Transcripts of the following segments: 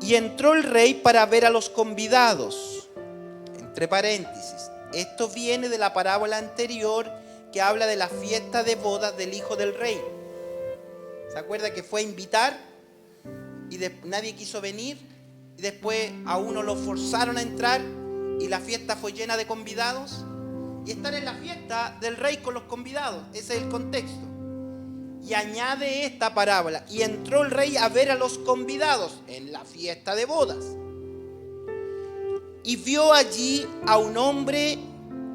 Y entró el rey para ver a los convidados. Entre paréntesis, esto viene de la parábola anterior que habla de la fiesta de bodas del hijo del rey. ¿Se acuerda que fue a invitar y nadie quiso venir? Y después a uno lo forzaron a entrar y la fiesta fue llena de convidados. Y están en la fiesta del rey con los convidados. Ese es el contexto. Y añade esta parábola: y entró el rey a ver a los convidados en la fiesta de bodas. Y vio allí a un hombre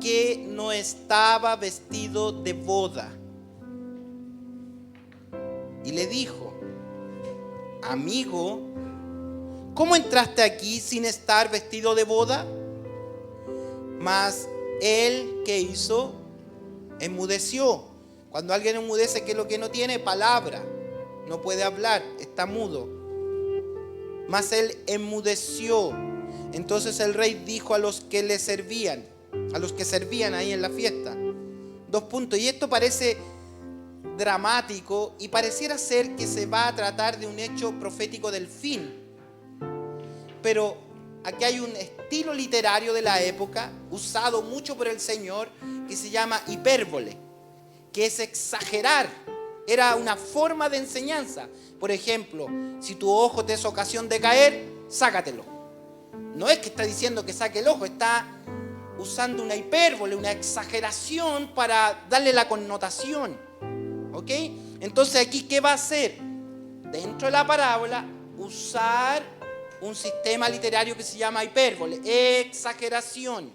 que no estaba vestido de boda. Y le dijo: amigo, ¿cómo entraste aquí sin estar vestido de boda? Mas él, ¿qué hizo? Enmudeció. Cuando alguien enmudece, ¿qué es lo que no tiene? Palabra. No puede hablar, está mudo. Mas él enmudeció. Entonces el rey dijo a los que le servían, a los que servían ahí en la fiesta. 2 puntos. Y esto parece dramático y pareciera ser que se va a tratar de un hecho profético del fin. Pero aquí hay un estilo literario de la época usado mucho por el Señor que se llama hipérbole, que es exagerar. Era una forma de enseñanza. Por ejemplo, si tu ojo te es ocasión de caer, sácatelo. No es que está diciendo que saque el ojo, está usando una hipérbole, una exageración para darle la connotación. ¿Ok? Entonces aquí, ¿qué va a hacer? Dentro de la parábola, usar un sistema literario que se llama hipérbole, exageración,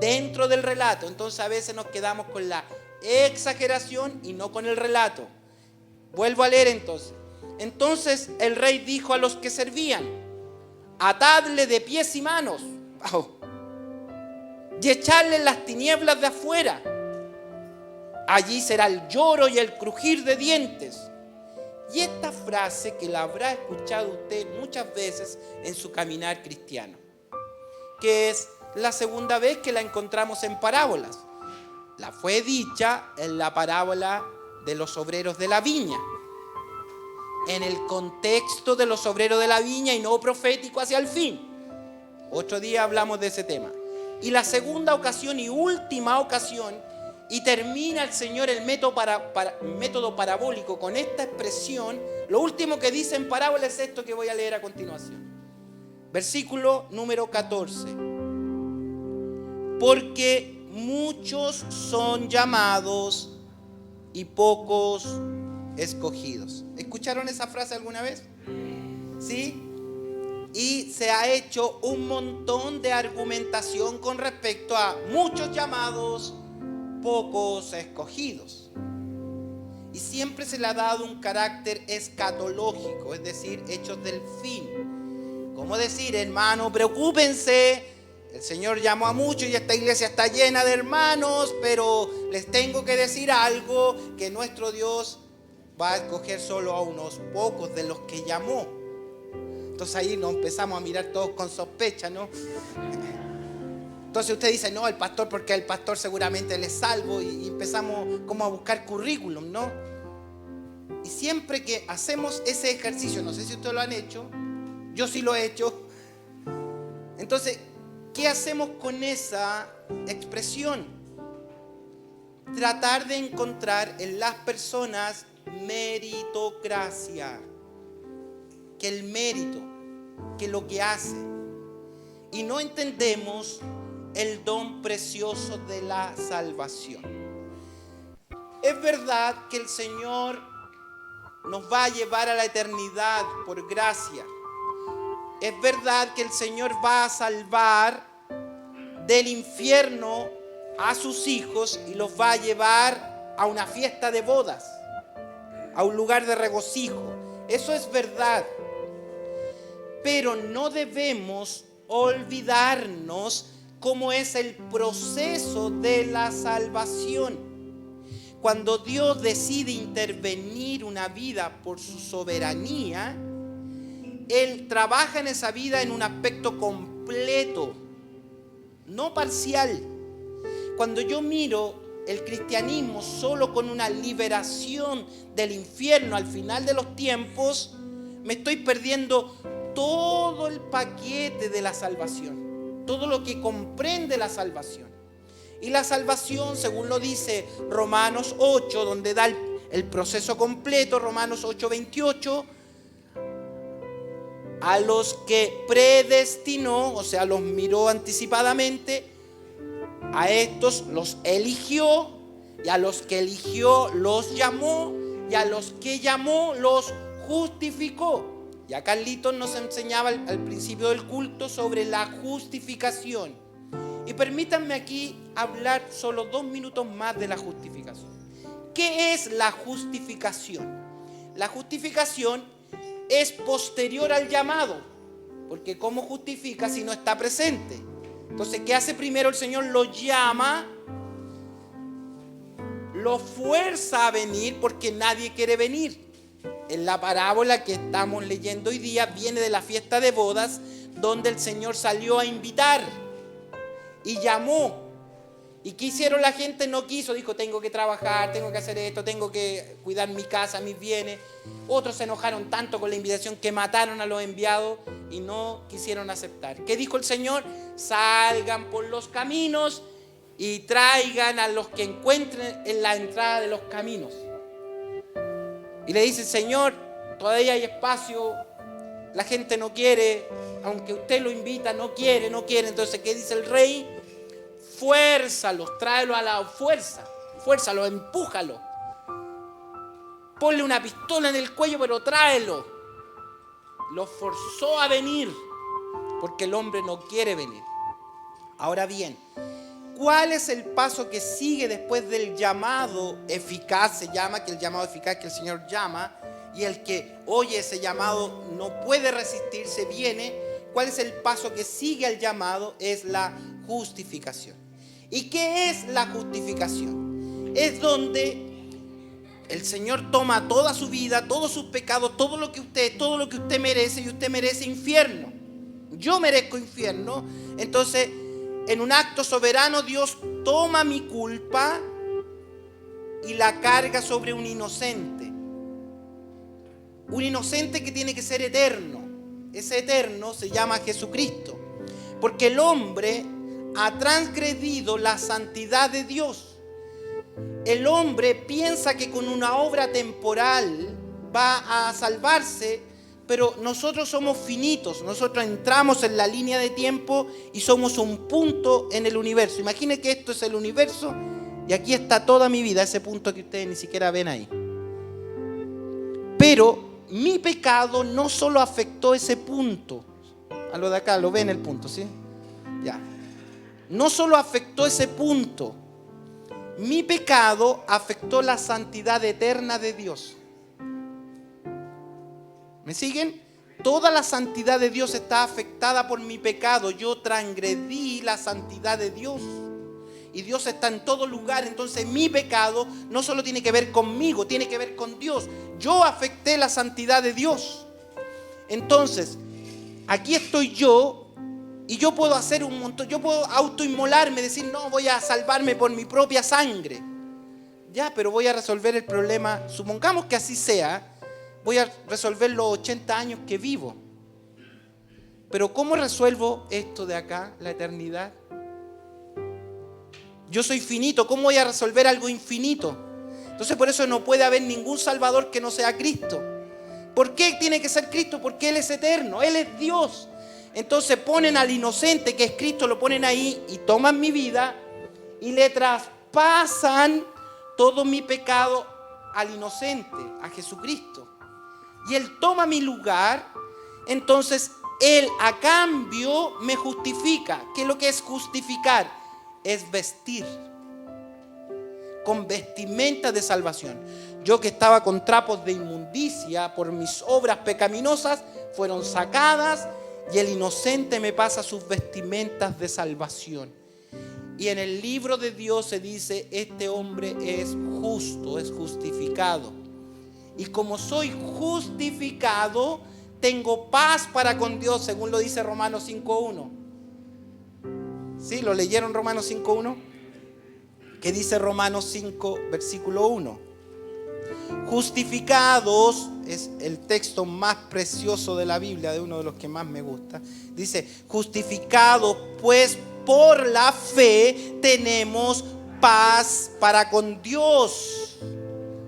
dentro del relato. Entonces a veces nos quedamos con la exageración y no con el relato. Vuelvo a leer entonces. Entonces el rey dijo a los que servían: atadle de pies y manos, y echarle en las tinieblas de afuera. Allí será el lloro y el crujir de dientes. Y esta frase que la habrá escuchado usted muchas veces en su caminar cristiano, que es la segunda vez que la encontramos en parábolas. La fue dicha en la parábola de los obreros de la viña, en el contexto de los obreros de la viña y no profético hacia el fin. Otro día hablamos de ese tema. Y la segunda ocasión y última ocasión, y termina el Señor el método parabólico con esta expresión. Lo último que dice en parábola es esto que voy a leer a continuación. Versículo número 14. Porque muchos son llamados y pocos escogidos. ¿Escucharon esa frase alguna vez? ¿Sí? Y se ha hecho un montón de argumentación con respecto a muchos llamados, pocos escogidos. Y siempre se le ha dado un carácter escatológico, es decir, hechos del fin. Como decir, hermano, preocúpense, el Señor llamó a muchos y esta iglesia está llena de hermanos, pero les tengo que decir algo, que nuestro Dios va a escoger solo a unos pocos de los que llamó. Entonces ahí nos empezamos a mirar todos con sospecha, ¿no? Entonces usted dice, no, el pastor, porque el pastor seguramente él es salvo, y empezamos como a buscar currículum, ¿no? Y siempre que hacemos ese ejercicio, no sé si ustedes lo han hecho, yo sí lo he hecho. Entonces, ¿qué hacemos con esa expresión? Tratar de encontrar en las personas meritocracia, que el mérito, que lo que hace, y no entendemos el don precioso de la salvación. Es verdad que el Señor nos va a llevar a la eternidad por gracia. Es verdad que el Señor va a salvar del infierno a sus hijos y los va a llevar a una fiesta de bodas, a un lugar de regocijo. Eso es verdad. Pero no debemos olvidarnos cómo es el proceso de la salvación. Cuando Dios decide intervenir una vida por su soberanía, Él trabaja en esa vida en un aspecto completo, no parcial. Cuando yo miro el cristianismo solo con una liberación del infierno al final de los tiempos, me estoy perdiendo todo el paquete de la salvación, todo lo que comprende la salvación. Y la salvación, según lo dice Romanos 8, donde da el proceso completo, Romanos 8:28, a los que predestinó, o sea, los miró anticipadamente, a estos los eligió, y a los que eligió los llamó, y a los que llamó los justificó. Ya Carlitos nos enseñaba al principio del culto sobre la justificación. Y permítanme aquí hablar solo 2 minutos más de la justificación. ¿Qué es la justificación? La justificación es posterior al llamado, porque ¿cómo justifica si no está presente? Entonces, ¿qué hace primero el Señor? Lo llama, lo fuerza a venir porque nadie quiere venir. En la parábola que estamos leyendo hoy día viene de la fiesta de bodas, donde el Señor salió a invitar y llamó. ¿Y qué hicieron? La gente no quiso, dijo: tengo que trabajar, tengo que hacer esto, tengo que cuidar mi casa, mis bienes. Otros se enojaron tanto con la invitación que mataron a los enviados y no quisieron aceptar. ¿Qué dijo el Señor? Salgan por los caminos y traigan a los que encuentren en la entrada de los caminos. Y le dice: Señor, todavía hay espacio, la gente no quiere, aunque usted lo invita, no quiere. Entonces, ¿qué dice el rey? Fuérzalos, tráelos a la fuerza, fuérzalos, empújalos. Ponle una pistola en el cuello, pero tráelo. Los forzó a venir, porque el hombre no quiere venir. Ahora bien, ¿cuál es el paso que sigue después del llamado eficaz? Se llama, que el llamado eficaz que el Señor llama, y el que oye ese llamado no puede resistirse, viene. ¿Cuál es el paso que sigue al llamado? Es la justificación. ¿Y qué es la justificación? Es donde el Señor toma toda su vida, todos sus pecados, todo lo que usted merece, y usted merece infierno. Yo merezco infierno. Entonces, en un acto soberano, Dios toma mi culpa y la carga sobre un inocente. Un inocente que tiene que ser eterno. Ese eterno se llama Jesucristo. Porque el hombre ha transgredido la santidad de Dios. El hombre piensa que con una obra temporal va a salvarse, pero nosotros somos finitos. Nosotros entramos en la línea de tiempo y somos un punto en el universo. Imaginen que esto es el universo y aquí está toda mi vida, ese punto que ustedes ni siquiera ven ahí. Pero mi pecado no solo afectó ese punto. A lo de acá, lo ven el punto, ¿sí? Ya. No solo afectó ese punto. Mi pecado afectó la santidad eterna de Dios. ¿Me siguen? Toda la santidad de Dios está afectada por mi pecado. Yo transgredí la santidad de Dios. Y Dios está en todo lugar. Entonces mi pecado no solo tiene que ver conmigo, tiene que ver con Dios. Yo afecté la santidad de Dios. Entonces, aquí estoy yo. Y yo puedo hacer un montón, yo puedo autoinmolarme, decir: no, voy a salvarme por mi propia sangre. Ya, pero voy a resolver el problema. Supongamos que así sea. Voy a resolver los 80 años que vivo. Pero ¿cómo resuelvo esto de acá, la eternidad? Yo soy finito, ¿cómo voy a resolver algo infinito? Entonces, por eso no puede haber ningún salvador que no sea Cristo. ¿Por qué tiene que ser Cristo? Porque Él es eterno, Él es Dios. Entonces ponen al inocente, que es Cristo, lo ponen ahí y toman mi vida y le traspasan todo mi pecado al inocente, a Jesucristo. Y Él toma mi lugar. Entonces Él a cambio me justifica. ¿Qué es lo que es justificar? Es vestir con vestimenta de salvación. Yo que estaba con trapos de inmundicia por mis obras pecaminosas, fueron sacadas. Y el inocente me pasa sus vestimentas de salvación. Y en el libro de Dios se dice: este hombre es justo, es justificado. Y como soy justificado, tengo paz para con Dios, según lo dice Romanos 5:1. ¿Sí? ¿Lo leyeron Romanos 5:1? ¿Qué dice Romanos 5, versículo 1? Justificados, es el texto más precioso de la Biblia, de uno de los que más me gusta. Dice, justificados pues por la fe tenemos paz para con Dios.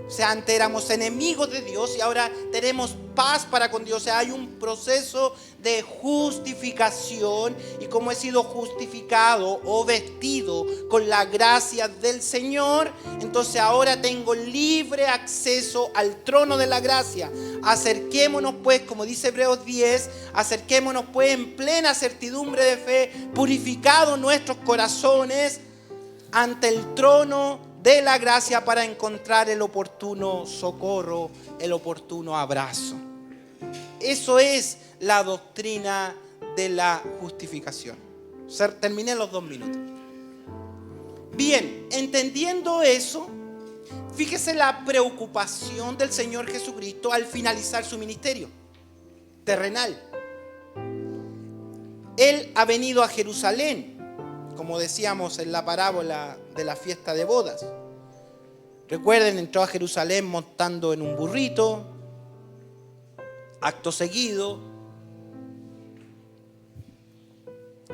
O sea, antes éramos enemigos de Dios y ahora tenemos paz para con Dios. O sea, hay un proceso de justificación, y como he sido justificado o vestido con la gracia del Señor, entonces ahora tengo libre acceso al trono de la gracia. Acerquémonos pues, como dice Hebreos 10, acerquémonos pues en plena certidumbre de fe, purificados nuestros corazones ante el trono de la gracia para encontrar el oportuno socorro, el oportuno abrazo. Eso es la doctrina de la justificación. Terminé los 2 minutos. Bien, entendiendo eso, fíjese la preocupación del Señor Jesucristo al finalizar su ministerio terrenal. Él ha venido a Jerusalén, como decíamos en la parábola de la fiesta de bodas. Recuerden, entró a Jerusalén montando en un burrito. Acto seguido,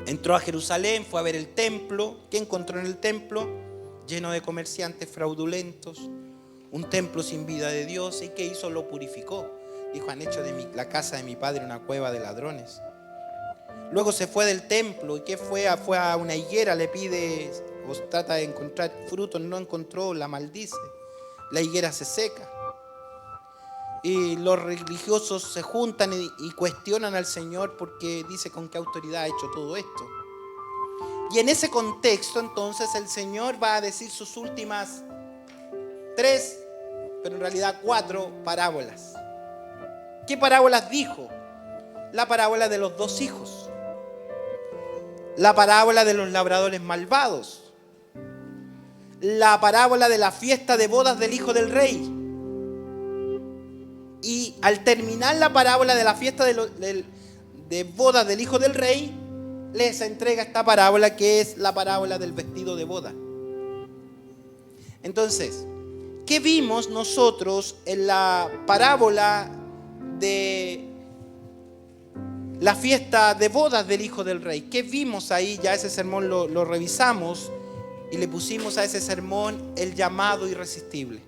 entró a Jerusalén, fue a ver el templo. ¿Qué encontró en el templo? Lleno de comerciantes fraudulentos, un templo sin vida de Dios. ¿Y qué hizo? Lo purificó. Dijo, han hecho de la casa de mi padre una cueva de ladrones. Luego se fue del templo. ¿Y qué fue? Fue a una higuera, le pide o trata de encontrar frutos, no encontró, la maldice. La higuera se seca. Y los religiosos se juntan y cuestionan al Señor porque dice con qué autoridad ha hecho todo esto. Y en ese contexto entonces el Señor va a decir sus últimas 3, pero en realidad 4 parábolas. ¿Qué parábolas dijo? La parábola de los 2 hijos. La parábola de los labradores malvados. La parábola de la fiesta de bodas del hijo del rey. Y al terminar la parábola de la fiesta de bodas del hijo del rey, les entrega esta parábola que es la parábola del vestido de boda. Entonces, ¿qué vimos nosotros en la parábola de la fiesta de bodas del hijo del rey? ¿Qué vimos ahí? Ya ese sermón lo revisamos y le pusimos a ese sermón el llamado irresistible.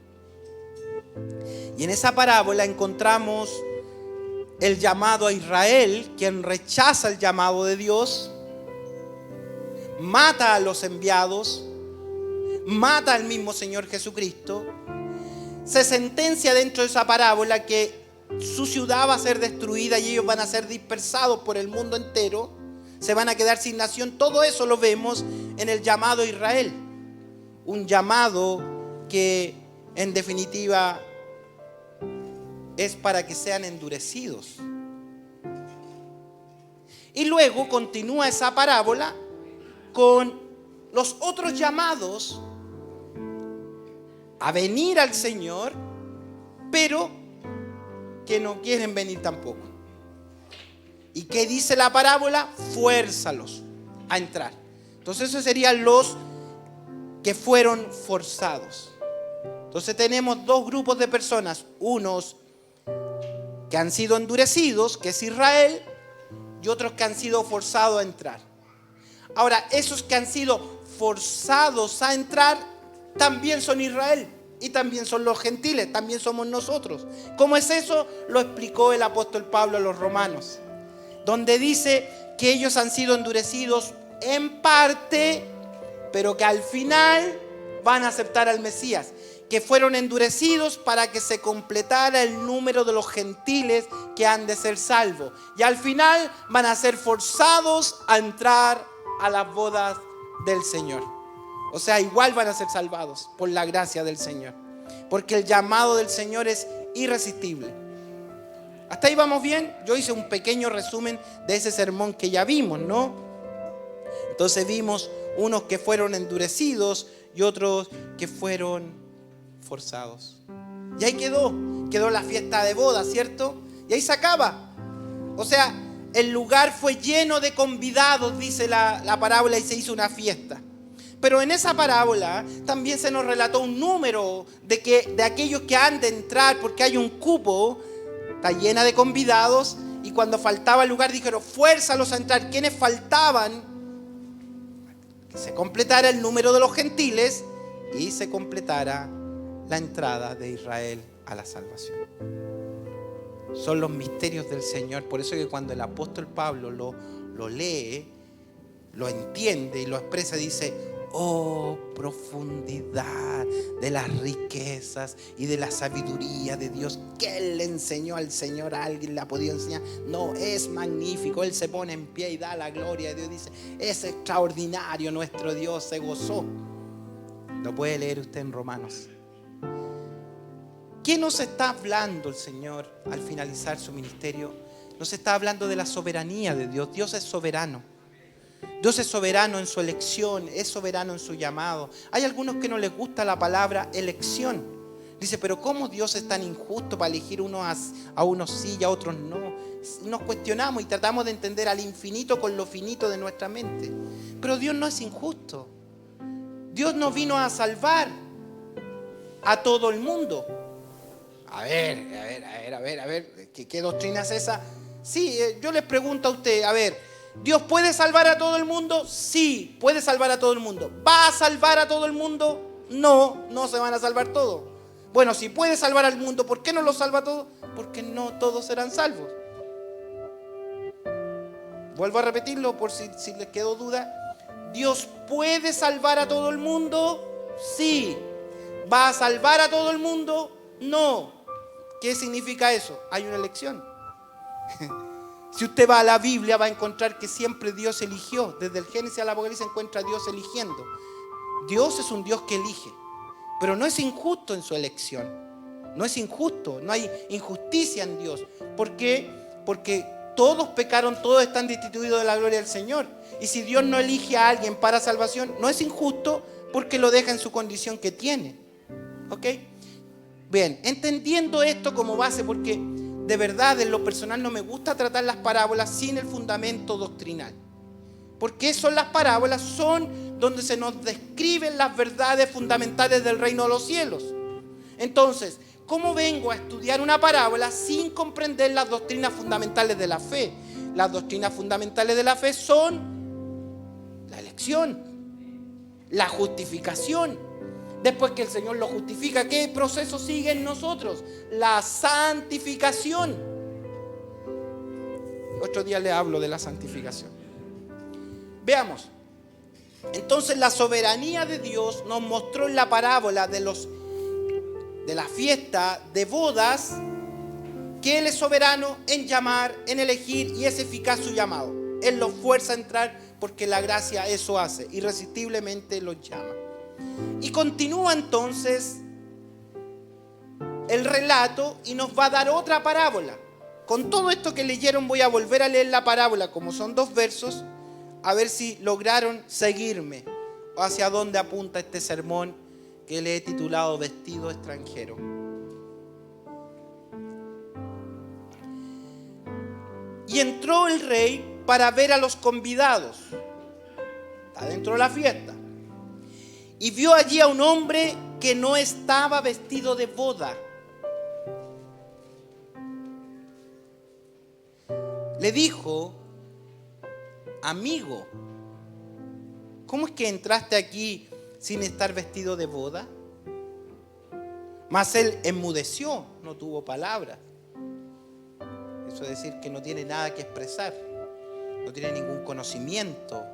Y en esa parábola encontramos el llamado a Israel, quien rechaza el llamado de Dios, mata a los enviados, mata al mismo Señor Jesucristo. Se sentencia dentro de esa parábola que su ciudad va a ser destruida y ellos van a ser dispersados por el mundo entero, se van a quedar sin nación. Todo eso lo vemos en el llamado a Israel, un llamado que en definitiva es para que sean endurecidos. Y luego continúa esa parábola con los otros llamados a venir al Señor, pero que no quieren venir tampoco. ¿Y qué dice la parábola? Fuérzalos a entrar. Entonces esos serían los que fueron forzados. Entonces tenemos 2 grupos de personas, unos que han sido endurecidos, que es Israel, y otros que han sido forzados a entrar. Ahora, esos que han sido forzados a entrar también son Israel y también son los gentiles, también somos nosotros. ¿Cómo es eso? Lo explicó el apóstol Pablo a los romanos, donde dice que ellos han sido endurecidos en parte, pero que al final van a aceptar al Mesías, que fueron endurecidos para que se completara el número de los gentiles que han de ser salvos. Y al final van a ser forzados a entrar a las bodas del Señor. O sea, igual van a ser salvados por la gracia del Señor, porque el llamado del Señor es irresistible. ¿Hasta ahí vamos bien? Yo hice un pequeño resumen de ese sermón que ya vimos, ¿no? Entonces vimos unos que fueron endurecidos y otros que fueron forzados. Y ahí quedó la fiesta de boda, ¿cierto? Y ahí se acaba. O sea, el lugar fue lleno de convidados, dice la parábola, y se hizo una fiesta. Pero en esa parábola también se nos relató un número de aquellos que han de entrar, porque hay un cupo está llena de convidados, y cuando faltaba el lugar dijeron, fuérzalos a entrar. ¿Quiénes faltaban? Que se completara el número de los gentiles y se completara la entrada de Israel a la salvación. Son los misterios del Señor. Por eso que cuando el apóstol Pablo lo lee, lo entiende y lo expresa, dice, oh, profundidad de las riquezas y de la sabiduría de Dios. ¿Qué Él le enseñó al Señor? ¿A alguien le ha podido enseñar? No, es magnífico. Él se pone en pie y da la gloria de Dios. Dice, es extraordinario, nuestro Dios se gozó. Lo puede leer usted en Romanos. ¿Qué nos está hablando el Señor al finalizar su ministerio? Nos está hablando de la soberanía de Dios. Dios es soberano. Dios es soberano en su elección, es soberano en su llamado. Hay algunos que no les gusta la palabra elección. Dice, pero ¿cómo Dios es tan injusto para elegir a unos sí y a otros no? Nos cuestionamos y tratamos de entender al infinito con lo finito de nuestra mente. Pero Dios no es injusto. Dios no vino a salvar a todo el mundo. A ver, ¿qué doctrina es esa? Sí, yo les pregunto a usted, a ver, ¿Dios puede salvar a todo el mundo? Sí, puede salvar a todo el mundo. ¿Va a salvar a todo el mundo? No, no se van a salvar todos. Bueno, si puede salvar al mundo, ¿por qué no lo salva a todos? Porque no todos serán salvos. Vuelvo a repetirlo por si les quedó duda. ¿Dios puede salvar a todo el mundo? Sí. ¿Va a salvar a todo el mundo? No. ¿Qué significa eso? Hay una elección. Si usted va a la Biblia va a encontrar que siempre Dios eligió. Desde el Génesis al Apocalipsis encuentra a Dios eligiendo. Dios es un Dios que elige, pero no es injusto en su elección. No es injusto, no hay injusticia en Dios. ¿Por qué? Porque todos pecaron, todos están destituidos de la gloria del Señor. Y si Dios no elige a alguien para salvación, no es injusto porque lo deja en su condición que tiene. ¿Ok? Bien, entendiendo esto como base, porque de verdad en lo personal no me gusta tratar las parábolas sin el fundamento doctrinal. Porque son las parábolas, son donde se nos describen las verdades fundamentales del reino de los cielos. Entonces, ¿cómo vengo a estudiar una parábola sin comprender las doctrinas fundamentales de la fe? Las doctrinas fundamentales de la fe son la elección, la justificación. Después que el Señor lo justifica, ¿qué proceso sigue en nosotros? La santificación. Otro día le hablo de la santificación. Veamos. Entonces la soberanía de Dios nos mostró en la parábola de la fiesta de bodas que Él es soberano en llamar, en elegir, y es eficaz su llamado. Él los fuerza a entrar porque la gracia eso hace. Irresistiblemente los llama. Y continúa entonces el relato y nos va a dar otra parábola. Con todo esto que leyeron voy a volver a leer la parábola, como son 2 versos, a ver si lograron seguirme o hacia dónde apunta este sermón que le he titulado Vestido extranjero. Y entró el rey para ver a los convidados. Está dentro de la fiesta. Y vio allí a un hombre que no estaba vestido de boda. Le dijo, amigo, ¿cómo es que entraste aquí sin estar vestido de boda? Mas él enmudeció, no tuvo palabras. Eso es decir que no tiene nada que expresar. No tiene ningún conocimiento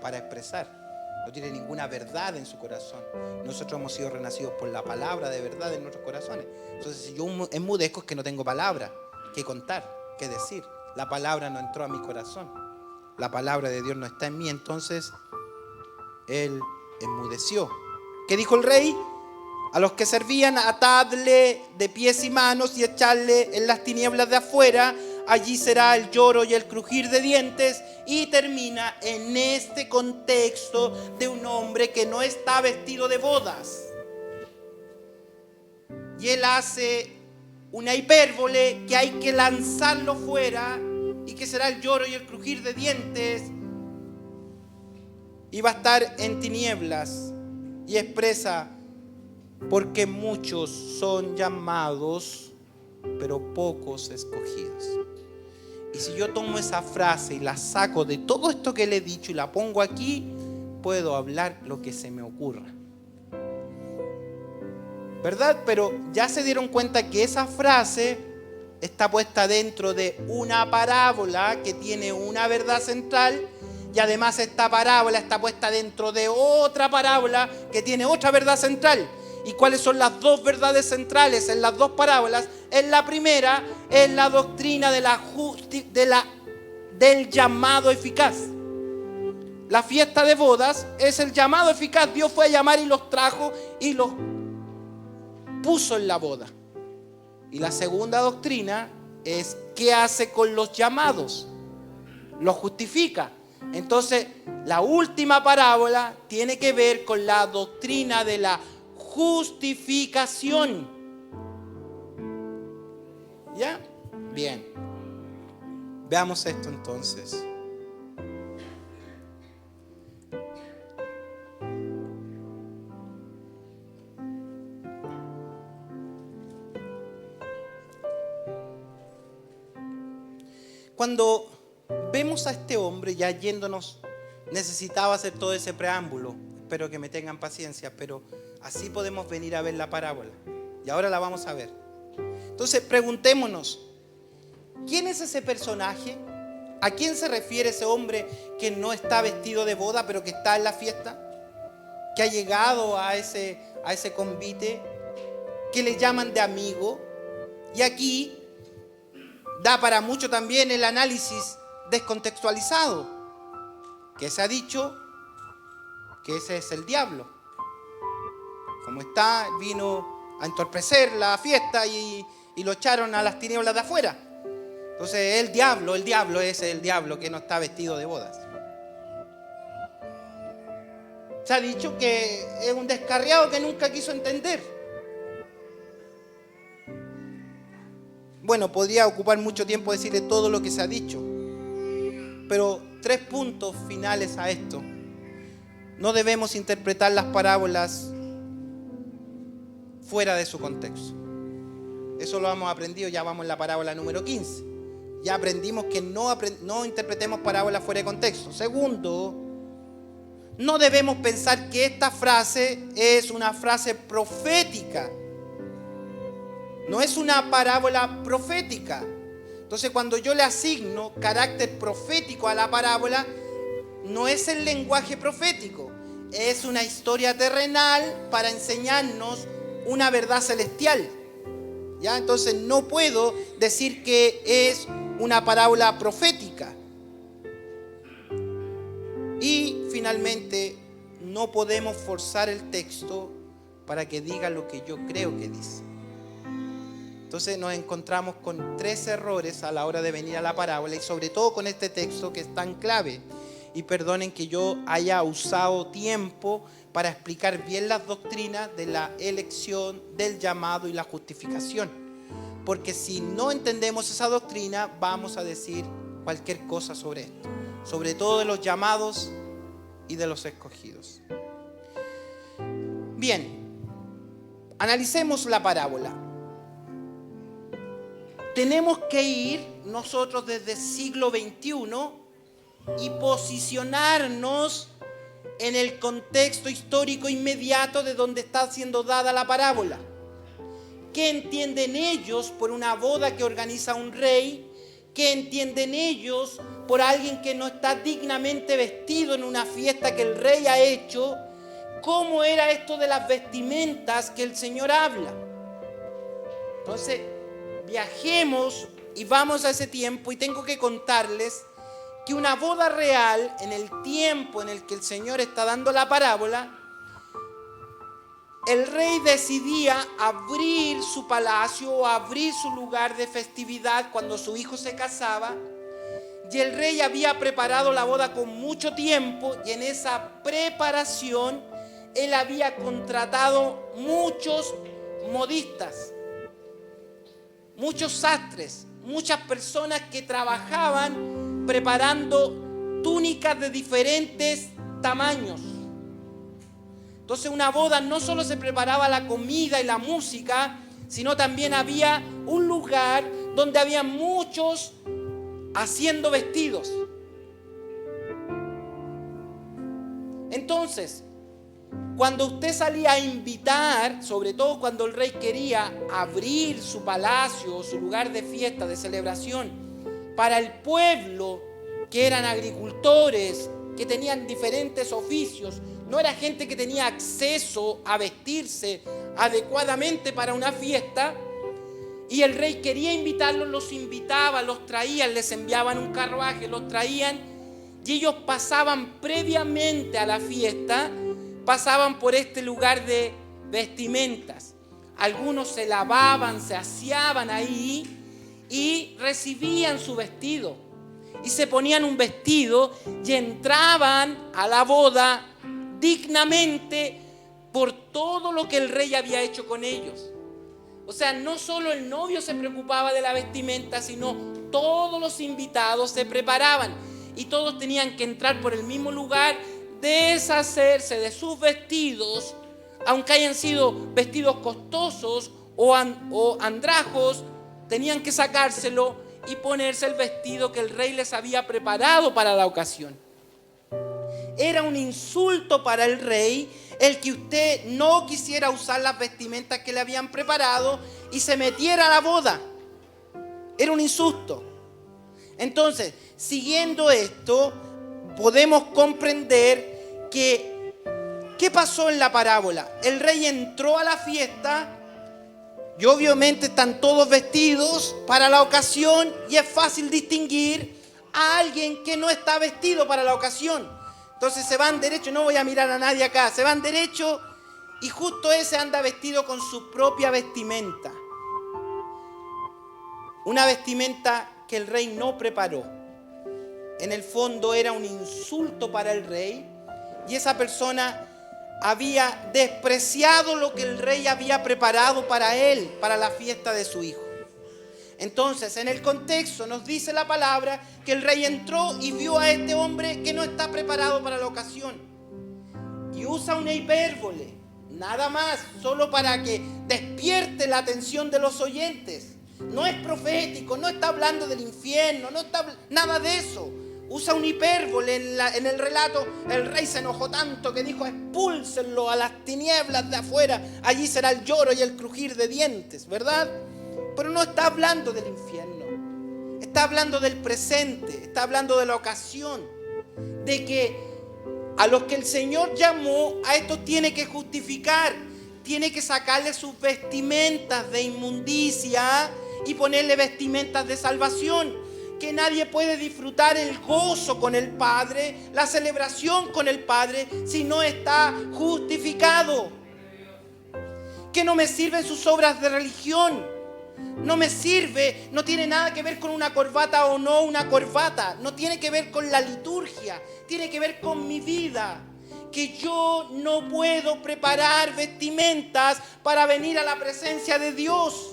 para expresar. No tiene ninguna verdad en su corazón. Nosotros hemos sido renacidos por la palabra de verdad en nuestros corazones. Entonces, si yo enmudezco es que no tengo palabra que contar, que decir. La palabra no entró a mi corazón. La palabra de Dios no está en mí. Entonces, él enmudeció. ¿Qué dijo el rey? A los que servían, atadle de pies y manos y echarle en las tinieblas de afuera. Allí será el lloro y el crujir de dientes. Y termina en este contexto de un hombre que no está vestido de bodas. Y él hace una hipérbole que hay que lanzarlo fuera y que será el lloro y el crujir de dientes. Y va a estar en tinieblas. Y expresa, porque muchos son llamados, pero pocos escogidos. Y si yo tomo esa frase y la saco de todo esto que le he dicho y la pongo aquí, puedo hablar lo que se me ocurra. ¿Verdad? Pero ya se dieron cuenta que esa frase está puesta dentro de una parábola que tiene una verdad central, y además esta parábola está puesta dentro de otra parábola que tiene otra verdad central. ¿Y cuáles son las dos verdades centrales en las dos parábolas? En la primera es la doctrina del llamado eficaz. La fiesta de bodas es el llamado eficaz. Dios fue a llamar y los trajo y los puso en la boda. Y la segunda doctrina es qué hace con los llamados. Los justifica. Entonces, la última parábola tiene que ver con la doctrina de la justificación. ¿Ya? Bien. Veamos esto entonces. Cuando vemos a este hombre ya yéndonos, necesitaba hacer todo ese preámbulo. Espero que me tengan paciencia, pero así podemos venir a ver la parábola. Y ahora la vamos a ver. Entonces preguntémonos, ¿quién es ese personaje? ¿A quién se refiere ese hombre que no está vestido de boda, pero que está en la fiesta? Que ha llegado a ese convite, que le llaman de amigo. Y aquí da para mucho también el análisis descontextualizado, que se ha dicho que ese es el diablo. Como está, vino a entorpecer la fiesta y lo echaron a las tinieblas de afuera. Entonces el diablo es el diablo que no está vestido de bodas. Se ha dicho que es un descarriado que nunca quiso entender. Bueno, podría ocupar mucho tiempo decirle todo lo que se ha dicho, pero 3 puntos finales a esto. No debemos interpretar las parábolas fuera de su contexto. Eso lo hemos aprendido, ya vamos en la parábola número 15. Ya aprendimos que no interpretemos parábolas fuera de contexto. Segundo, no debemos pensar que esta frase es una frase profética. No es una parábola profética. Entonces, cuando yo le asigno carácter profético a la parábola, no es el lenguaje profético. Es una historia terrenal para enseñarnos una verdad celestial. ¿Ya? Entonces, no puedo decir que es una parábola profética. Y, finalmente, no podemos forzar el texto para que diga lo que yo creo que dice. Entonces nos encontramos con 3 errores a la hora de venir a la parábola, y sobre todo con este texto que es tan clave. Y perdonen que yo haya usado tiempo para explicar bien las doctrinas de la elección, del llamado y la justificación. Porque si no entendemos esa doctrina, vamos a decir cualquier cosa sobre esto. Sobre todo de los llamados y de los escogidos. Bien, analicemos la parábola. Tenemos que ir nosotros desde el siglo XXI y posicionarnos en el contexto histórico inmediato de donde está siendo dada la parábola. ¿Qué entienden ellos por una boda que organiza un rey? ¿Qué entienden ellos por alguien que no está dignamente vestido en una fiesta que el rey ha hecho? ¿Cómo era esto de las vestimentas que el Señor habla? Entonces, viajemos y vamos a ese tiempo, y tengo que contarles que una boda real, en el tiempo en el que el Señor está dando la parábola, el rey decidía abrir su palacio o abrir su lugar de festividad cuando su hijo se casaba, y el rey había preparado la boda con mucho tiempo, y en esa preparación él había contratado muchos modistas, muchos sastres, muchas personas que trabajaban preparando túnicas de diferentes tamaños. Entonces, una boda no solo se preparaba la comida y la música, sino también había un lugar donde había muchos haciendo vestidos. Entonces, cuando usted salía a invitar, sobre todo cuando el rey quería abrir su palacio, su lugar de fiesta, de celebración, para el pueblo que eran agricultores, que tenían diferentes oficios, no era gente que tenía acceso a vestirse adecuadamente para una fiesta, y el rey quería invitarlos, los invitaba, los traían, les enviaban un carruaje, los traían, y ellos pasaban previamente a la fiesta, pasaban por este lugar de vestimentas. Algunos se lavaban, se aseaban ahí y recibían su vestido. Y se ponían un vestido y entraban a la boda dignamente por todo lo que el rey había hecho con ellos. O sea, no solo el novio se preocupaba de la vestimenta, sino todos los invitados se preparaban y todos tenían que entrar por el mismo lugar, deshacerse de sus vestidos, aunque hayan sido vestidos costosos o andrajos, tenían que sacárselo y ponerse el vestido que el rey les había preparado para la ocasión. Era un insulto para el rey el que usted no quisiera usar las vestimentas que le habían preparado y se metiera a la boda. Era un insulto. Entonces, siguiendo esto, podemos comprender que ¿qué pasó en la parábola? El rey entró a la fiesta y obviamente están todos vestidos para la ocasión y es fácil distinguir a alguien que no está vestido para la ocasión. Entonces se van derecho, no voy a mirar a nadie acá, se van derecho y justo ese anda vestido con su propia vestimenta. Una vestimenta que el rey no preparó. En el fondo era un insulto para el rey y esa persona había despreciado lo que el rey había preparado para él, para la fiesta de su hijo. Entonces, en el contexto nos dice la palabra que el rey entró y vio a este hombre que no está preparado para la ocasión. Y usa una hipérbole, nada más, solo para que despierte la atención de los oyentes. No es profético, no está hablando del infierno, no está nada de eso. Usa un hipérbole en el relato. El rey se enojó tanto que dijo: expúlsenlo a las tinieblas de afuera, allí será el lloro y el crujir de dientes, ¿verdad? Pero no está hablando del infierno, está hablando del presente, está hablando de la ocasión, de que a los que el Señor llamó, a estos tiene que justificar, tiene que sacarle sus vestimentas de inmundicia y ponerle vestimentas de salvación. Que nadie puede disfrutar el gozo con el Padre, la celebración con el Padre, si no está justificado. Que no me sirven sus obras de religión. No me sirve, no tiene nada que ver con una corbata o no una corbata. No tiene que ver con la liturgia, tiene que ver con mi vida. Que yo no puedo preparar vestimentas para venir a la presencia de Dios.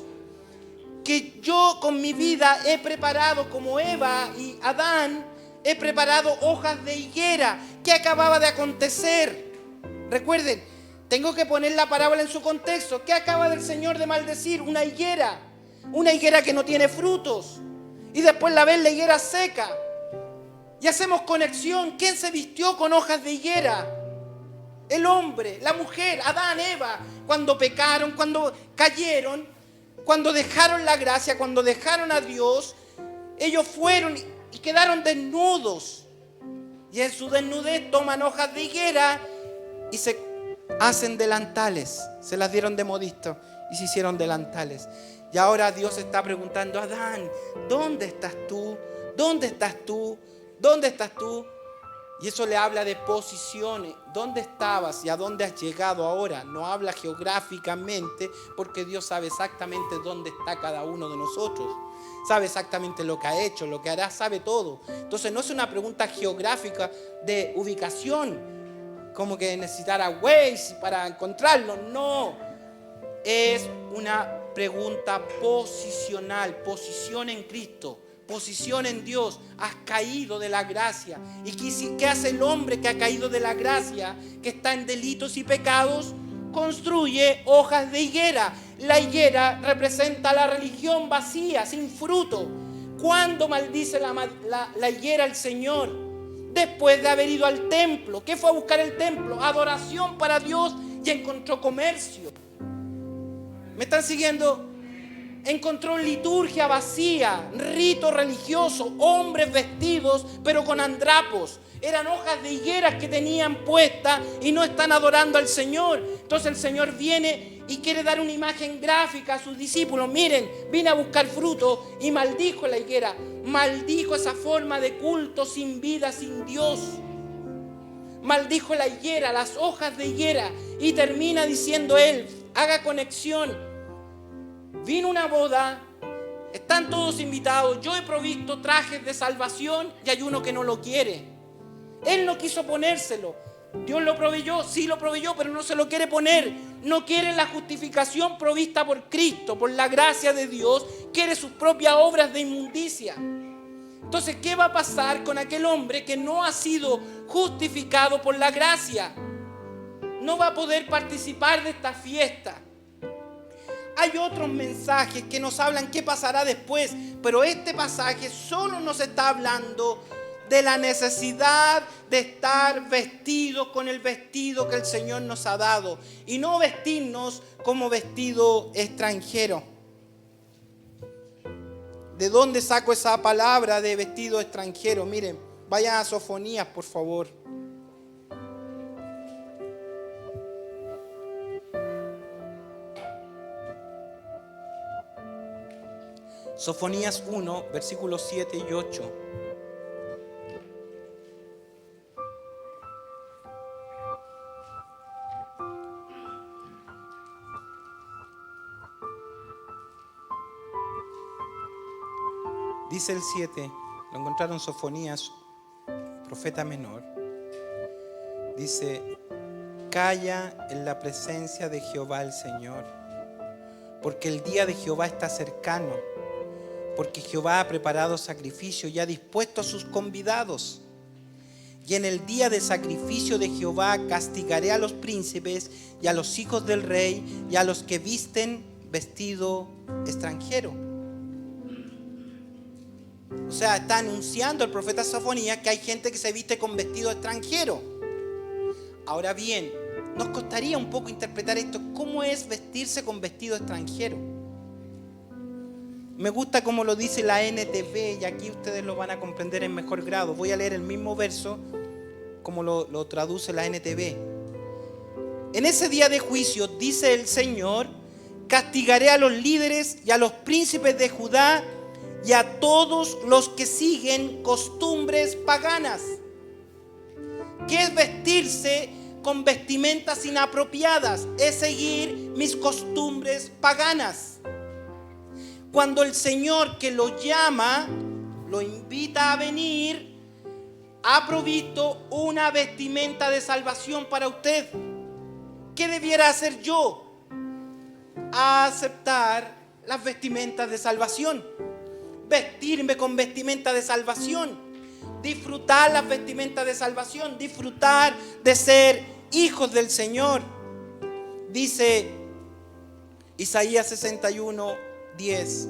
Que yo con mi vida he preparado, como Eva y Adán, he preparado hojas de higuera. ¿Qué acababa de acontecer? Recuerden, tengo que poner la parábola en su contexto. ¿Qué acaba del Señor de maldecir? Una higuera que no tiene frutos. Y después la ven la higuera seca. Y hacemos conexión. ¿Quién se vistió con hojas de higuera? El hombre, la mujer, Adán, Eva. Cuando pecaron, cuando cayeron, cuando dejaron la gracia, cuando dejaron a Dios, ellos fueron y quedaron desnudos. Y en su desnudez toman hojas de higuera y se hacen delantales. Se las dieron de modisto y se hicieron delantales. Y ahora Dios está preguntando: Adán, ¿dónde estás tú? ¿Dónde estás tú? ¿Dónde estás tú? Y eso le habla de posiciones. ¿Dónde estabas y a dónde has llegado ahora? No habla geográficamente, porque Dios sabe exactamente dónde está cada uno de nosotros. Sabe exactamente lo que ha hecho, lo que hará, sabe todo. Entonces no es una pregunta geográfica de ubicación, como que necesitara Waze para encontrarlo. No, es una pregunta posicional, posición en Cristo. Posición en Dios. Has caído de la gracia. ¿Y qué hace el hombre que ha caído de la gracia, que está en delitos y pecados? Construye hojas de higuera. La higuera representa la religión vacía, sin fruto. ¿Cuándo maldice la higuera al Señor? Después de haber ido al templo. ¿Qué fue a buscar el templo? Adoración para Dios, y encontró comercio. ¿Me están siguiendo? Encontró liturgia vacía, rito religioso, hombres vestidos pero con andrapos. Eran hojas de higueras que tenían puestas y no están adorando al Señor. Entonces el Señor viene y quiere dar una imagen gráfica a sus discípulos. Miren, vine a buscar fruto, y maldijo la higuera. Maldijo esa forma de culto sin vida, sin Dios. Maldijo la higuera, las hojas de higuera. Y termina diciendo él, haga conexión. Vino una boda, están todos invitados, yo he provisto trajes de salvación y hay uno que no lo quiere. Él no quiso ponérselo. Dios lo proveyó, sí lo proveyó, pero no se lo quiere poner. No quiere la justificación provista por Cristo, por la gracia de Dios. Quiere sus propias obras de inmundicia. Entonces, ¿qué va a pasar con aquel hombre que no ha sido justificado por la gracia? No va a poder participar de esta fiesta. Hay otros mensajes que nos hablan qué pasará después, pero este pasaje solo nos está hablando de la necesidad de estar vestidos con el vestido que el Señor nos ha dado y no vestirnos como vestido extranjero. ¿De dónde saco esa palabra de vestido extranjero? Miren, vayan a Sofonías, por favor. Sofonías 1, versículos 7 y 8. Dice el 7, lo encontraron Sofonías, profeta menor. Dice, calla en la presencia de Jehová el Señor, porque el día de Jehová está cercano. Porque Jehová ha preparado sacrificio y ha dispuesto a sus convidados. Y en el día de sacrificio de Jehová castigaré a los príncipes y a los hijos del rey y a los que visten vestido extranjero. O sea, está anunciando el profeta Sofonías que hay gente que se viste con vestido extranjero. Ahora bien, nos costaría un poco interpretar esto. ¿Cómo es vestirse con vestido extranjero? Me gusta como lo dice la NTV, y aquí ustedes lo van a comprender en mejor grado. Voy a leer el mismo verso como lo traduce la NTV. En ese día de juicio, dice el Señor, castigaré a los líderes y a los príncipes de Judá y a todos los que siguen costumbres paganas. ¿Qué es vestirse con vestimentas inapropiadas? Es seguir mis costumbres paganas. Cuando el Señor que lo llama, lo invita a venir, ha provisto una vestimenta de salvación para usted. ¿Qué debiera hacer yo? Aceptar las vestimentas de salvación. Vestirme con vestimenta de salvación. Disfrutar las vestimentas de salvación. Disfrutar de ser hijos del Señor. Dice Isaías 61, 10.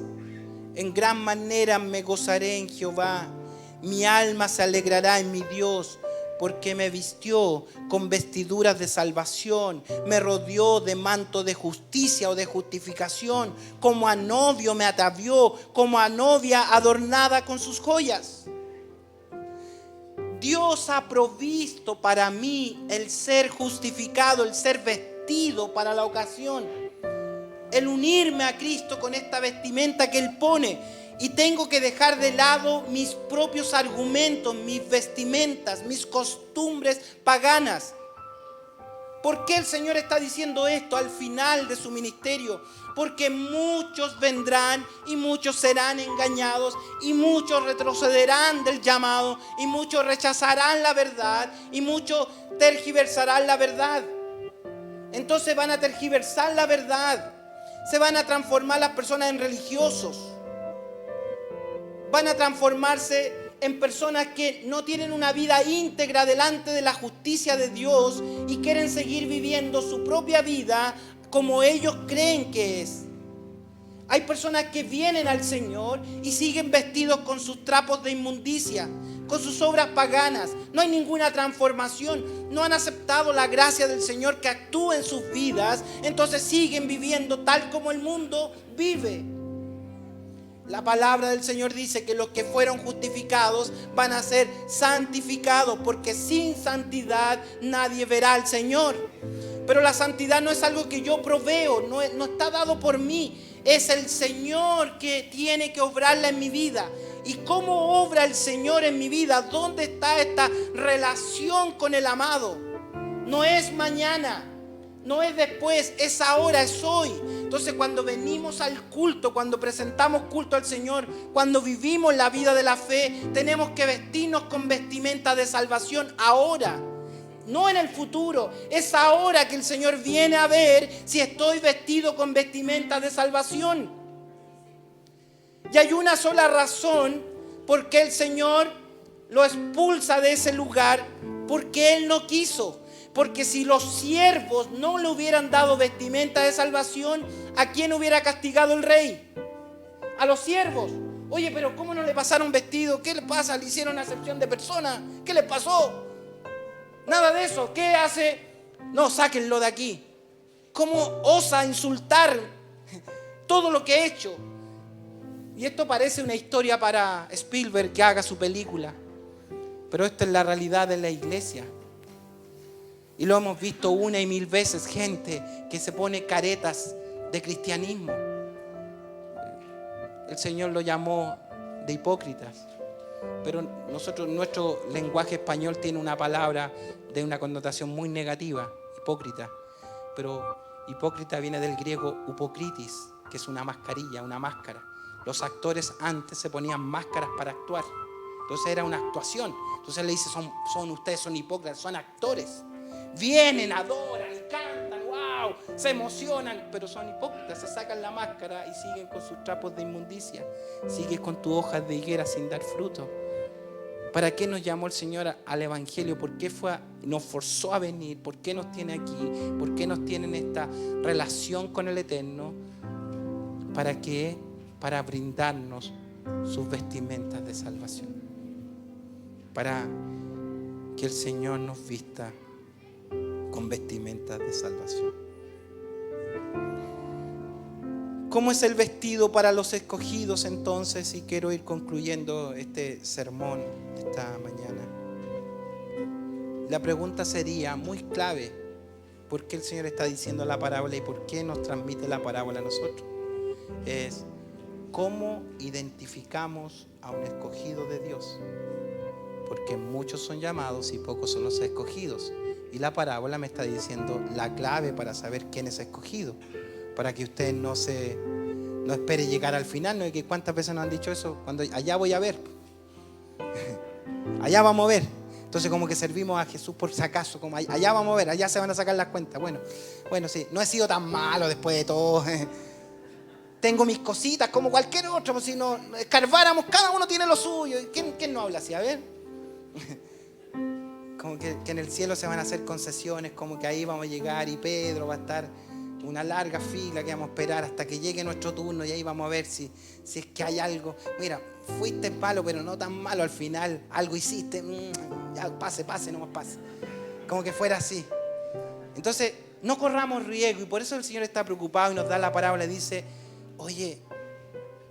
En gran manera me gozaré en Jehová, mi alma se alegrará en mi Dios, porque me vistió con vestiduras de salvación, me rodeó de manto de justicia o de justificación, como a novio me atavió, como a novia adornada con sus joyas. Dios ha provisto para mí el ser justificado, el ser vestido para la ocasión. El unirme a Cristo con esta vestimenta que Él pone. Y tengo que dejar de lado mis propios argumentos, mis vestimentas, mis costumbres paganas. ¿Por qué el Señor está diciendo esto al final de su ministerio? Porque muchos vendrán y muchos serán engañados y muchos retrocederán del llamado y muchos rechazarán la verdad y muchos tergiversarán la verdad. Entonces van a tergiversar la verdad. Se van a transformar las personas en religiosos. Van a transformarse en personas que no tienen una vida íntegra delante de la justicia de Dios y quieren seguir viviendo su propia vida como ellos creen que es. Hay personas que vienen al Señor y siguen vestidos con sus trapos de inmundicia, con sus obras paganas. No hay ninguna transformación. No han aceptado la gracia del Señor que actúa en sus vidas. Entonces siguen viviendo tal como el mundo vive. La palabra del Señor dice que los que fueron justificados van a ser santificados, porque sin santidad nadie verá al Señor. Pero la santidad no es algo que yo proveo, no está dado por mí. Es el Señor que tiene que obrarla en mi vida. ¿Y cómo obra el Señor en mi vida? ¿Dónde está esta relación con el amado? No es mañana, no es después, es ahora, es hoy. Entonces cuando venimos al culto, cuando presentamos culto al Señor, cuando vivimos la vida de la fe, tenemos que vestirnos con vestimenta de salvación ahora. No en el futuro, es ahora que el Señor viene a ver si estoy vestido con vestimenta de salvación. Y hay una sola razón por qué el Señor lo expulsa de ese lugar, porque Él no quiso. Porque si los siervos no le hubieran dado vestimenta de salvación, ¿a quién hubiera castigado el rey? A los siervos. Oye, pero ¿cómo no le pasaron vestido? ¿Qué le pasa? ¿Le hicieron acepción de persona? ¿Qué le pasó? Nada de eso. ¿Qué hace? No, sáquenlo de aquí. ¿Cómo osa insultar todo lo que he hecho? Y esto parece una historia para Spielberg que haga su película. Pero esto es la realidad de la iglesia. Y lo hemos visto una y mil veces. Gente que se pone caretas de cristianismo. El Señor lo llamó de hipócritas. Pero nuestro lenguaje español tiene una palabra de una connotación muy negativa, hipócrita. Pero hipócrita viene del griego upokritis, que es una mascarilla, una máscara. Los actores antes se ponían máscaras para actuar. Entonces era una actuación. Entonces le dice, ustedes son hipócritas, son actores. Vienen, adoran, cantan, wow, se emocionan, pero son hipócritas, se sacan la máscara y siguen con sus trapos de inmundicia. Sigues con tus hojas de higuera sin dar fruto. ¿Para qué nos llamó el Señor al Evangelio? ¿Por qué nos forzó a venir? ¿Por qué nos tiene aquí? ¿Por qué nos tiene en esta relación con el Eterno? ¿Para qué? Para brindarnos sus vestimentas de salvación. Para que el Señor nos vista con vestimentas de salvación. ¿Cómo es el vestido para los escogidos entonces? Y quiero ir concluyendo este sermón esta mañana. La pregunta sería muy clave: ¿por qué el Señor está diciendo la parábola y por qué nos transmite la parábola a nosotros? Es ¿cómo identificamos a un escogido de Dios? Porque muchos son llamados y pocos son los escogidos. Y la parábola me está diciendo la clave para saber quién es escogido. Para que usted no espere llegar al final. ¿No? Que ¿cuántas veces nos han dicho eso? Cuando allá voy a ver. Allá vamos a ver. Entonces como que servimos a Jesús por si acaso. Como allá vamos a ver, allá se van a sacar las cuentas. Bueno, sí, no he sido tan malo después de todo. Tengo mis cositas como cualquier otro. Pues si no escarbáramos, cada uno tiene lo suyo. ¿Quién no habla así? A ver. Como que en el cielo se van a hacer concesiones, como que ahí vamos a llegar y Pedro va a estar una larga fila que vamos a esperar hasta que llegue nuestro turno y ahí vamos a ver si es que hay algo. Mira, fuiste malo, pero no tan malo al final. Algo hiciste, ya pase, nomás pase. Como que fuera así. Entonces, no corramos riesgo y por eso el Señor está preocupado y nos da la parábola y dice, oye,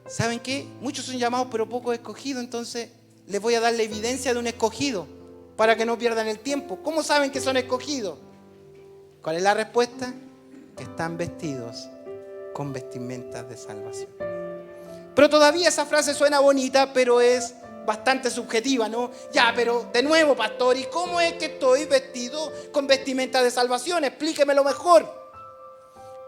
¿saben qué? Muchos son llamados pero pocos escogidos, entonces les voy a dar la evidencia de un escogido para que no pierdan el tiempo. ¿Cómo saben que son escogidos? ¿Cuál es la respuesta? Que están vestidos con vestimentas de salvación. Pero todavía esa frase suena bonita, pero es bastante subjetiva, ¿no? Ya, pero de nuevo, pastor, ¿y cómo es que estoy vestido con vestimentas de salvación? Explíquemelo mejor.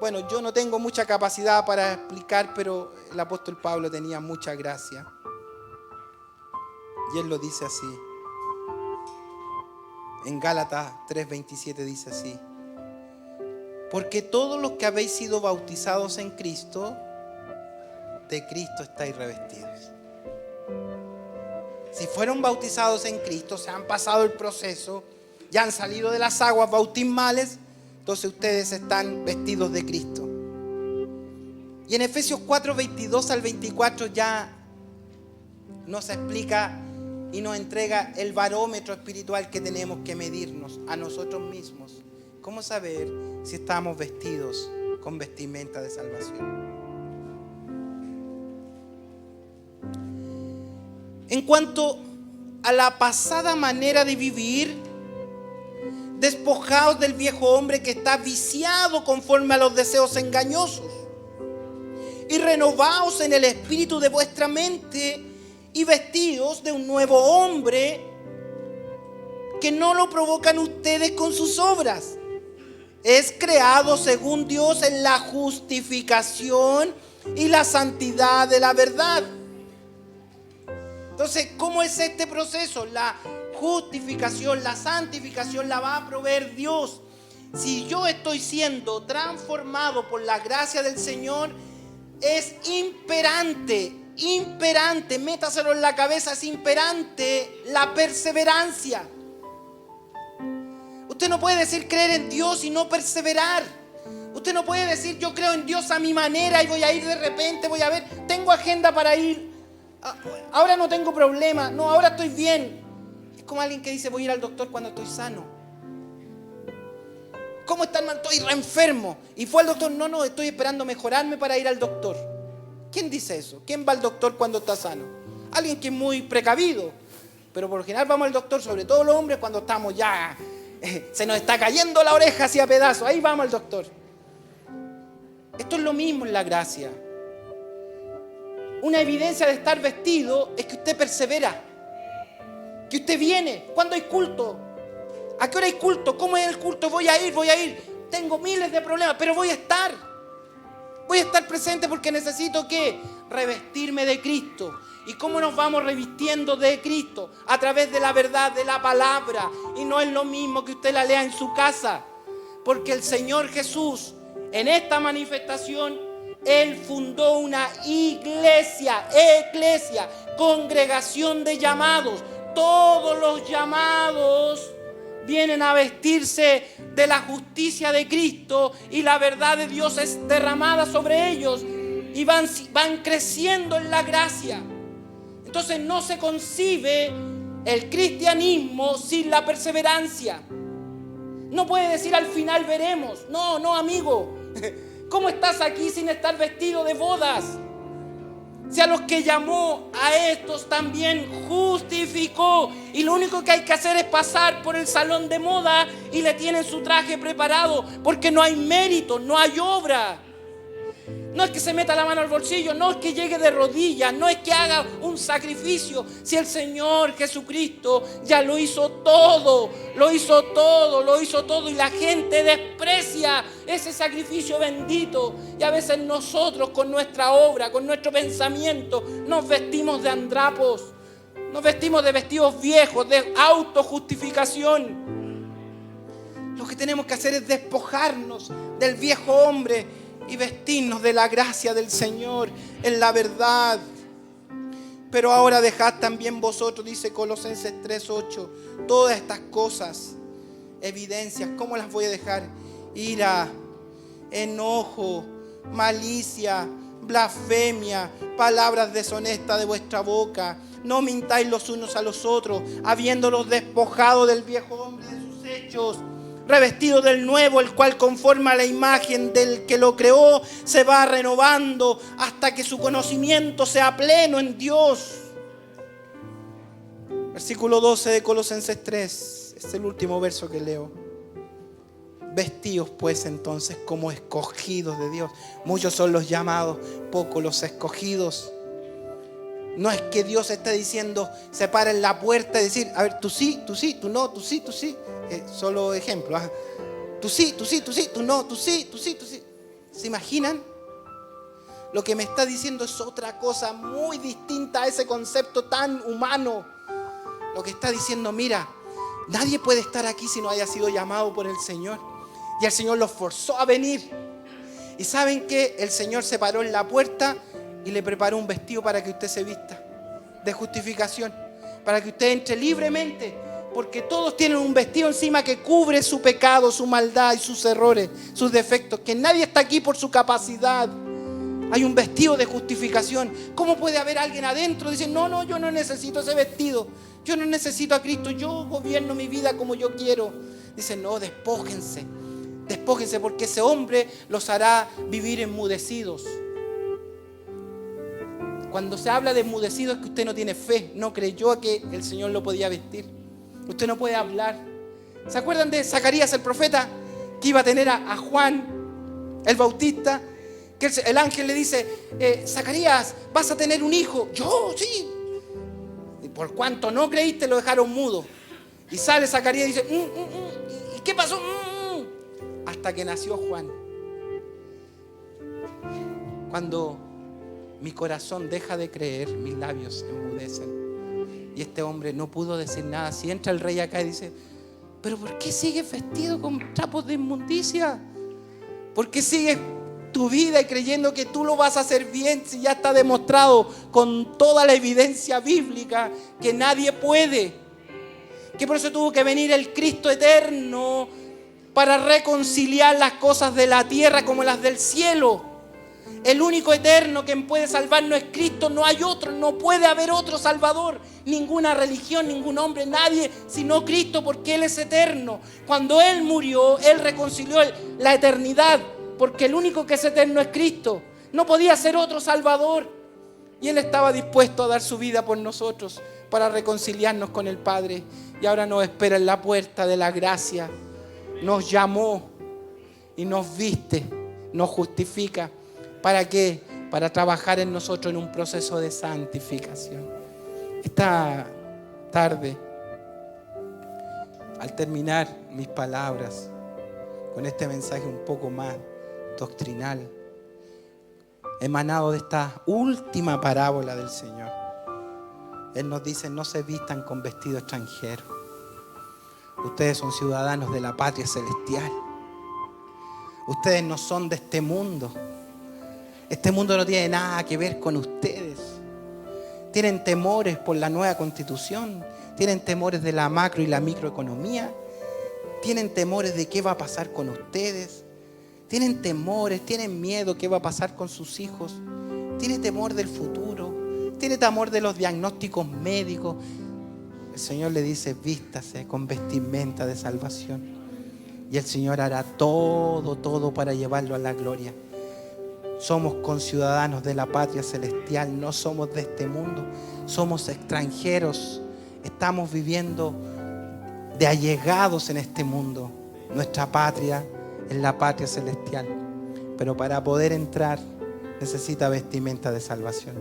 Bueno, yo no tengo mucha capacidad para explicar, pero el apóstol Pablo tenía mucha gracia. Y él lo dice así. En Gálatas 3:27 dice así: porque todos los que habéis sido bautizados en Cristo, de Cristo estáis revestidos. Si fueron bautizados en Cristo, se han pasado el proceso, ya han salido de las aguas bautismales, entonces ustedes están vestidos de Cristo. Y en Efesios 4, 22 al 24 ya nos explica y nos entrega el barómetro espiritual que tenemos que medirnos a nosotros mismos. ¿Cómo saber si estamos vestidos con vestimenta de salvación? En cuanto a la pasada manera de vivir, despojaos del viejo hombre que está viciado conforme a los deseos engañosos, y renovaos en el espíritu de vuestra mente, y vestidos de un nuevo hombre que no lo provocan ustedes con sus obras. Es creado según Dios en la justificación y la santidad de la verdad. Entonces, ¿cómo es este proceso? La justificación, la santificación la va a proveer Dios. Si yo estoy siendo transformado por la gracia del Señor, es imperante, métaselo en la cabeza, es imperante la perseverancia. Usted no puede decir creer en Dios y no perseverar. Usted no puede decir yo creo en Dios a mi manera y voy a ir de repente, voy a ver, tengo agenda para ir, ahora no tengo problema, no, ahora estoy bien. Es como alguien que dice voy a ir al doctor cuando estoy sano. ¿Cómo está, hermano? Estoy re enfermo. Y fue al doctor, no, estoy esperando mejorarme para ir al doctor. ¿Quién dice eso? ¿Quién va al doctor cuando está sano? Alguien que es muy precavido. Pero por lo general vamos al doctor, sobre todo los hombres, cuando estamos ya, se nos está cayendo la oreja hacia pedazos. Ahí vamos al doctor. Esto es lo mismo en la gracia. Una evidencia de estar vestido es que usted persevera. Que usted viene. ¿Cuándo hay culto? ¿A qué hora hay culto? ¿Cómo es el culto? Voy a ir. Tengo miles de problemas, pero voy a estar. Voy a estar presente porque necesito ¿qué? Revestirme de Cristo. ¿Y cómo nos vamos revistiendo de Cristo? A través de la verdad, de la palabra. Y no es lo mismo que usted la lea en su casa. Porque el Señor Jesús, en esta manifestación, Él fundó una iglesia, congregación de llamados. Todos los llamados vienen a vestirse de la justicia de Cristo y la verdad de Dios es derramada sobre ellos y van creciendo en la gracia. Entonces no se concibe el cristianismo sin la perseverancia. No puede decir al final veremos. No, amigo. ¿Cómo estás aquí sin estar vestido de bodas? Si a los que llamó a estos también justificó. Y lo único que hay que hacer es pasar por el salón de moda y le tienen su traje preparado. Porque no hay mérito, no hay obra. No es que se meta la mano al bolsillo, no es que llegue de rodillas, no es que haga un sacrificio. Si el Señor Jesucristo ya lo hizo todo y la gente desprecia ese sacrificio bendito. Y a veces nosotros con nuestra obra, con nuestro pensamiento, nos vestimos de andrapos, nos vestimos de vestidos viejos, de autojustificación. Lo que tenemos que hacer es despojarnos del viejo hombre y vestirnos de la gracia del Señor en la verdad. Pero ahora dejad también vosotros, dice Colosenses 3:8, todas estas cosas, evidencias. ¿Cómo las voy a dejar? Ira, enojo, malicia, blasfemia, palabras deshonestas de vuestra boca. No mintáis los unos a los otros, habiéndolos despojado del viejo hombre de sus hechos, revestido del nuevo, el cual conforme a la imagen del que lo creó, se va renovando hasta que su conocimiento sea pleno en Dios. Versículo 12 de Colosenses 3, es el último verso que leo. Vestíos pues entonces como escogidos de Dios. Muchos son los llamados, pocos los escogidos. No es que Dios esté diciendo, se para en la puerta y decir, a ver, tú sí, tú no, tú sí. Solo ejemplo. Tú sí, tú no, tú sí. ¿Se imaginan? Lo que me está diciendo es otra cosa muy distinta a ese concepto tan humano. Lo que está diciendo, mira, nadie puede estar aquí si no haya sido llamado por el Señor. Y el Señor los forzó a venir. Y ¿saben qué? El Señor se paró en la puerta y le preparó un vestido para que usted se vista de justificación, para que usted entre libremente. Porque todos tienen un vestido encima que cubre su pecado, su maldad y sus errores, sus defectos. Que nadie está aquí por su capacidad. Hay un vestido de justificación. ¿Cómo puede haber alguien adentro? Dice, no, yo no necesito ese vestido. Yo no necesito a Cristo. Yo gobierno mi vida como yo quiero. Dice, no, despójense. Despójense porque ese hombre los hará vivir enmudecidos. Cuando se habla de enmudecidos es que usted no tiene fe. No creyó a que el Señor lo podía vestir. Usted no puede hablar. ¿Se acuerdan de Zacarías el profeta? Que iba a tener a Juan el Bautista. Que el ángel le dice, Zacarías, vas a tener un hijo. Yo, sí. Y por cuanto no creíste, lo dejaron mudo. Y sale Zacarías y dice, ¿y qué pasó? Hasta que nació Juan. Cuando mi corazón deja de creer, mis labios enmudecen. Y este hombre no pudo decir nada. Si entra el rey acá y dice, ¿pero por qué sigues vestido con trapos de inmundicia? ¿Por qué sigues tu vida y creyendo que tú lo vas a hacer bien si ya está demostrado con toda la evidencia bíblica que nadie puede? Que por eso tuvo que venir el Cristo eterno para reconciliar las cosas de la tierra como las del cielo. El único eterno que puede salvarnos es Cristo. No hay otro, no puede haber otro Salvador. Ninguna religión, ningún hombre, nadie sino Cristo, porque Él es eterno. Cuando Él murió, Él reconcilió la eternidad, porque el único que es eterno es Cristo. No podía ser otro Salvador. Y Él estaba dispuesto a dar su vida por nosotros para reconciliarnos con el Padre. Y ahora nos espera en la puerta de la gracia. Nos llamó y nos viste, nos justifica. ¿Para qué? Para trabajar en nosotros en un proceso de santificación. Esta tarde, al terminar mis palabras con este mensaje un poco más doctrinal, emanado de esta última parábola del Señor, Él nos dice, no se vistan con vestido extranjero. Ustedes son ciudadanos de la patria celestial. Ustedes no son de este mundo. Este mundo no tiene nada que ver con ustedes. Tienen temores por la nueva constitución. Tienen temores de la macro y la microeconomía. Tienen temores de qué va a pasar con ustedes. Tienen temores, tienen miedo qué va a pasar con sus hijos. Tienen temor del futuro. Tienen temor de los diagnósticos médicos. El Señor le dice, vístase con vestimenta de salvación. Y el Señor hará todo para llevarlo a la gloria. Somos conciudadanos de la patria celestial, no somos de este mundo, somos extranjeros, estamos viviendo de allegados en este mundo. Nuestra patria es la patria celestial, pero para poder entrar necesita vestimenta de salvación.